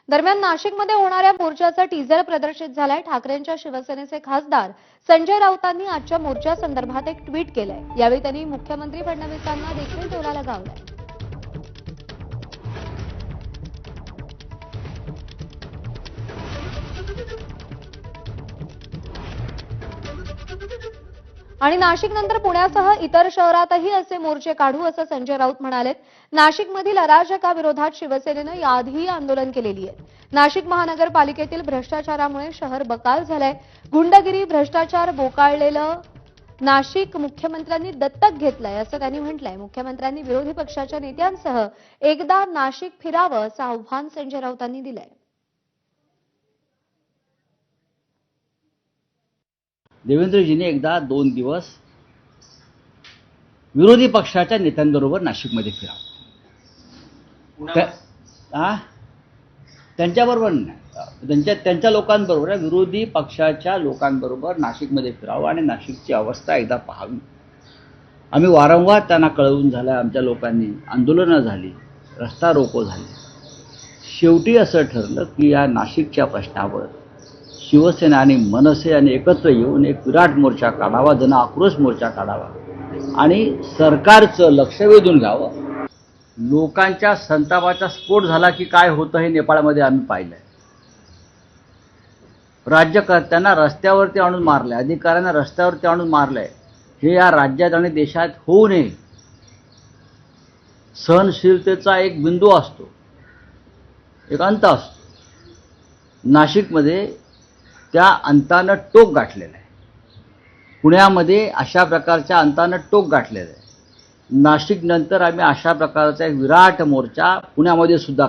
दरम्यान नाशिकमध्ये होणाऱ्या मोर्चाचा टीझर प्रदर्शित झालाय। ठाकरेंच्या शिवसेनेचे खासदार संजय राऊतांनी आजच्या मोर्चासंदर्भात एक ट्विट केलंय। यावेळी त्यांनी मुख्यमंत्री फडणवीसांना देखील टोला लगावलाय। आणि नाशिकनंतर पुण्यासह इतर शहरातही असे मोर्चे काढू असं संजय राऊत म्हणालेत। नाशिकमधील अराजकाविरोधात शिवसेनेनं याआधीही आंदोलन केलेली आहे। नाशिक महानगरपालिकेतील भ्रष्टाचारामुळे शहर बकाल झालंय। गुंडगिरी भ्रष्टाचार बोकाळलेलं नाशिक मुख्यमंत्र्यांनी दत्तक घेतलंय असं त्यांनी म्हटलंय। मुख्यमंत्र्यांनी विरोधी पक्षाच्या नेत्यांसह एकदा नाशिक फिरावं असं आव्हान संजय राऊतांनी दिलंय। देवेंद्रजींनी एकदा 2 दिवस विरोधी पक्षाच्या नेत्यांबरोबर नाशिकमध्ये फिरावं। त्यांच्याबरोबर नाही, त्यांच्या लोकांबरोबर, विरोधी पक्षाच्या लोकांबरोबर नाशिकमध्ये फिरावं आणि नाशिकची अवस्था एकदा पाहावी। आम्ही वारंवार त्यांना कळवून झालं, आमच्या लोकांनी आंदोलनं झाली, रस्ता रोको झाले। शेवटी असं ठरलं की या नाशिकच्या प्रश्नावर शिवसेना आणि मनसे यांनी एकत्र येऊन एक विराट मोर्चा काढावा, जन आक्रोश मोर्चा काढावा आणि सरकारचं लक्ष वेधून घ्यावं। लोकांच्या संतापाचा स्फोट झाला की काय होतं हे नेपाळमध्ये आम्ही पाहिलंय। राज्यकर्त्यांना रस्त्यावरती आणून मारलंय, अधिकाऱ्यांना रस्त्यावरती आणून मारलंय। हे या राज्यात आणि देशात होऊ नये। सहनशीलतेचा एक बिंदू असतो, एक अंत असतो। नाशिकमध्ये त्या अंतानं टोक गाठलेलं आहे। पुण्यामध्ये अशा प्रकारच्या अंतानं टोक गाठलेलं आहे। नाशिक नंतर आम्ही अशा प्रकारचा एक विराट मोर्चा पुण्यामध्ये सुद्धा